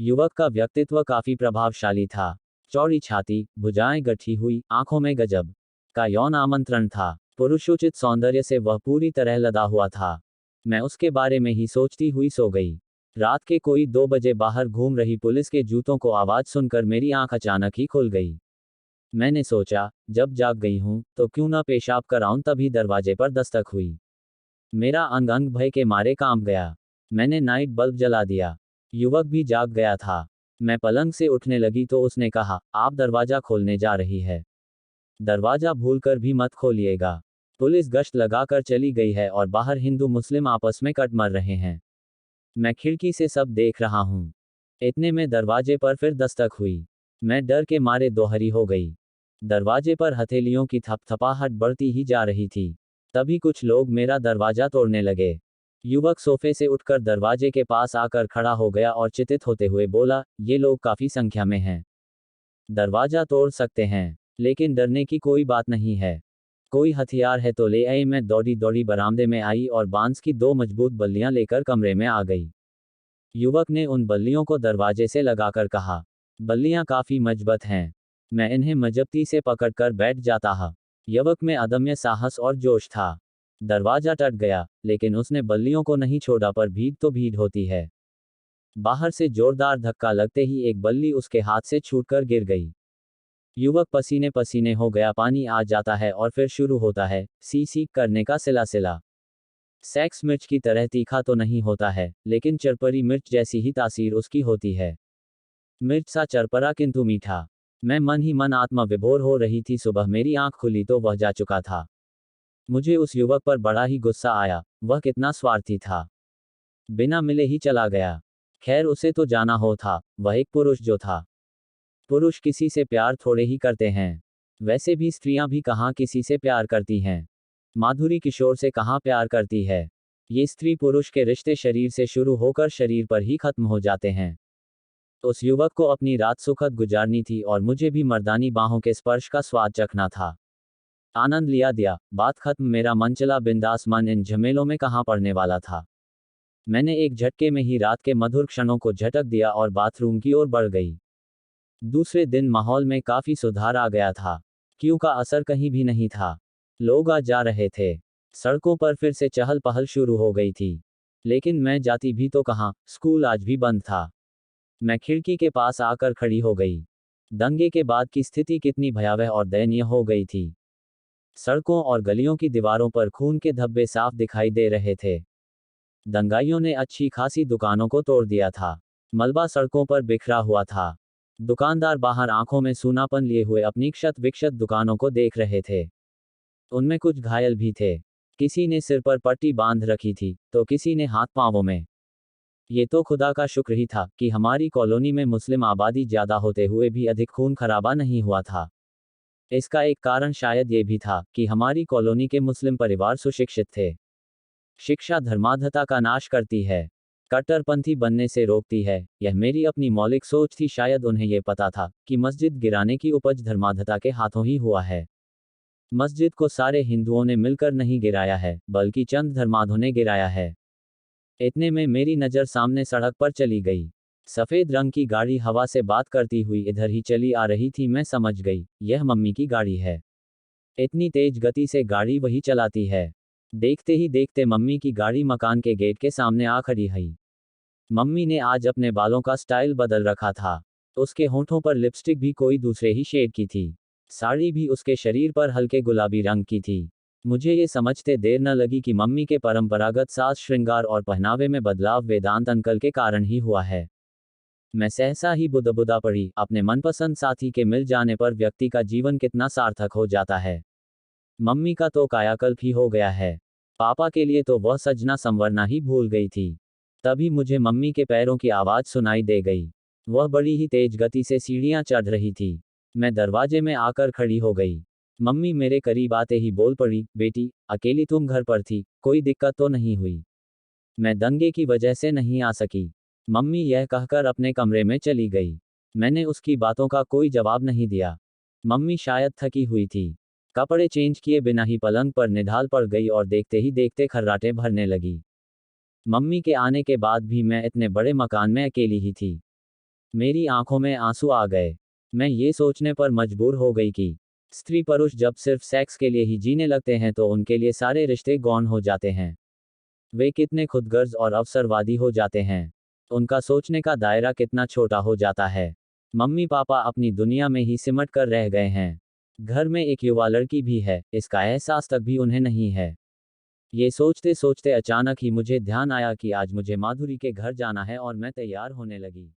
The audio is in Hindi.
युवक का व्यक्तित्व काफी प्रभावशाली था। चौड़ी छाती, भुजाएं गठी हुई, आंखों में गजब का यौन आमंत्रण था। पुरुषोचित सौंदर्य से वह पूरी तरह लदा हुआ था। मैं उसके बारे में ही सोचती हुई सो गई। रात के कोई 2 बजे बाहर घूम रही पुलिस के जूतों को आवाज सुनकर मेरी आंख अचानक ही खुल गई। मैंने सोचा, जब जाग गई हूं तो क्यों ना पेशाब कराऊं, तभी दरवाजे पर दस्तक हुई। मेरा अंग अंग भय के मारे कांप गया। मैंने नाइट बल्ब जला दिया। युवक भी जाग गया था। मैं पलंग से उठने लगी तो उसने कहा, आप दरवाजा खोलने जा रही है। दरवाजा भूलकर भी मत खोलिएगा। पुलिस गश्त लगाकर चली गई है और बाहर हिंदू मुस्लिम आपस में कट मर रहे हैं। मैं खिड़की से सब देख रहा हूं। इतने में दरवाजे पर फिर दस्तक हुई। मैं डर के मारे दोहरी हो गई। दरवाजे पर हथेलियों की थपथपाहट बढ़ती ही जा रही थी। तभी कुछ लोग मेरा दरवाजा तोड़ने लगे। युवक सोफे से उठकर दरवाजे के पास आकर खड़ा हो गया और चिंतित होते हुए बोला, ये लोग काफी संख्या में हैं। दरवाजा तोड़ सकते हैं, लेकिन डरने की कोई बात नहीं है। कोई हथियार है तो ले आए। मैं दौड़ी दौड़ी बरामदे में आई और बांस की 2 मजबूत बल्लियां लेकर कमरे में आ गई। युवक ने उन बल्लियों को दरवाजे से लगाकर कहा, बल्लियां काफी मजबूत हैं। मैं इन्हें मजबूती से पकड़कर बैठ जाता हा। युवक में अदम्य साहस और जोश था। दरवाजा टूट गया, लेकिन उसने बल्लियों को नहीं छोड़ा। पर भीड़ तो भीड़ होती है। बाहर से जोरदार धक्का लगते ही एक बल्ली उसके हाथ से छूटकर गिर गई। युवक पसीने पसीने हो गया। पानी आ जाता है और फिर शुरू होता है सी सी करने का सिलसिला। सेक्स मिर्च की तरह तीखा तो नहीं होता है, लेकिन चरपरी मिर्च जैसी ही तासीर उसकी होती है। मिर्च सा चरपरा किंतु मीठा। मैं मन ही मन आत्मा विभोर हो रही थी। सुबह मेरी आंख खुली तो वह जा चुका था। मुझे उस युवक पर बड़ा ही गुस्सा आया। वह कितना स्वार्थी था। बिना मिले ही चला गया। खैर, उसे तो जाना हो था। वह एक पुरुष जो था। पुरुष किसी से प्यार थोड़े ही करते हैं। वैसे भी स्त्रियां भी कहाँ किसी से प्यार करती हैं। माधुरी किशोर से कहाँ प्यार करती है। ये स्त्री पुरुष के रिश्ते शरीर से शुरू होकर शरीर पर ही खत्म हो जाते हैं। उस युवक को अपनी रात सुखद गुजारनी थी और मुझे भी मर्दानी बाहों के स्पर्श का स्वाद चखना था। आनंद लिया दिया, बात खत्म। मेरा मन चला बिंदास। मन इन झमेलों में कहाँ पड़ने वाला था। मैंने एक झटके में ही रात के मधुर क्षणों को झटक दिया और बाथरूम की ओर बढ़ गई। दूसरे दिन माहौल में काफी सुधार आ गया था। क्यों का असर कहीं भी नहीं था। लोग आ जा रहे थे। सड़कों पर फिर से चहल पहल शुरू हो गई थी। लेकिन मैं जाती भी तो कहाँ, स्कूल आज भी बंद था। मैं खिड़की के पास आकर खड़ी हो गई। दंगे के बाद की स्थिति कितनी भयावह और दयनीय हो गई थी। सड़कों और गलियों की दीवारों पर खून के धब्बे साफ दिखाई दे रहे थे। दंगाइयों ने अच्छी खासी दुकानों को तोड़ दिया था। मलबा सड़कों पर बिखरा हुआ था। दुकानदार बाहर आंखों में सूनापन लिए हुए अपनी क्षत विक्षत दुकानों को देख रहे थे। उनमें कुछ घायल भी थे। किसी ने सिर पर पट्टी बांध रखी थी, तो किसी ने हाथ पांवों में। ये तो खुदा का शुक्र ही था कि हमारी कॉलोनी में मुस्लिम आबादी ज्यादा होते हुए भी अधिक खून खराबा नहीं हुआ था। इसका एक कारण शायद ये भी था कि हमारी कॉलोनी के मुस्लिम परिवार सुशिक्षित थे। शिक्षा धर्मांधता का नाश करती है, कट्टरपंथी बनने से रोकती है। यह मेरी अपनी मौलिक सोच थी। शायद उन्हें यह पता था कि मस्जिद गिराने की उपज धर्मांधता के हाथों ही हुआ है। मस्जिद को सारे हिंदुओं ने मिलकर नहीं गिराया है, बल्कि चंद धर्मांधों ने गिराया है। इतने में मेरी नज़र सामने सड़क पर चली गई। सफेद रंग की गाड़ी हवा से बात करती हुई इधर ही चली आ रही थी। मैं समझ गई, यह मम्मी की गाड़ी है। इतनी तेज गति से गाड़ी वही चलाती है। देखते ही देखते मम्मी की गाड़ी मकान के गेट के सामने आ खड़ी हुई। मम्मी ने आज अपने बालों का स्टाइल बदल रखा था। उसके होंठों पर लिपस्टिक भी कोई दूसरे ही शेड की थी। साड़ी भी उसके शरीर पर हल्के गुलाबी रंग की थी। मुझे ये समझते देर न लगी कि मम्मी के परंपरागत साज श्रृंगार और पहनावे में बदलाव वेदांत अंकल के कारण ही हुआ है। मैं सहसा ही बुदबुदा पड़ी। अपने मनपसंद साथी के मिल जाने पर व्यक्ति का जीवन कितना सार्थक हो जाता है। मम्मी का तो कायाकल्प ही हो गया है। पापा के लिए तो वह सजना संवरना ही भूल गई थी। तभी मुझे मम्मी के पैरों की आवाज सुनाई दे गई। वह बड़ी ही तेज गति से सीढ़ियां चढ़ रही थी। मैं दरवाजे में आकर खड़ी हो गई। मम्मी मेरे करीब आते ही बोल पड़ी, बेटी, अकेली तुम घर पर थी, कोई दिक्कत तो नहीं हुई? मैं दंगे की वजह से नहीं आ सकी, मम्मी यह कहकर अपने कमरे में चली गई। मैंने उसकी बातों का कोई जवाब नहीं दिया। मम्मी शायद थकी हुई थी। कपड़े चेंज किए बिना ही पलंग पर निढाल पड़ गई और देखते ही देखते खर्राटे भरने लगी। मम्मी के आने के बाद भी मैं इतने बड़े मकान में अकेली ही थी। मेरी आंखों में आंसू आ गए। मैं ये सोचने पर मजबूर हो गई कि स्त्री पुरुष जब सिर्फ सेक्स के लिए ही जीने लगते हैं तो उनके लिए सारे रिश्ते गौण हो जाते हैं। वे कितने खुदगर्ज और अवसरवादी हो जाते हैं। उनका सोचने का दायरा कितना छोटा हो जाता है। मम्मी पापा अपनी दुनिया में ही सिमट कर रह गए हैं। घर में एक युवा लड़की भी है, इसका एहसास तक भी उन्हें नहीं है। ये सोचते सोचते अचानक ही मुझे ध्यान आया कि आज मुझे माधुरी के घर जाना है और मैं तैयार होने लगी।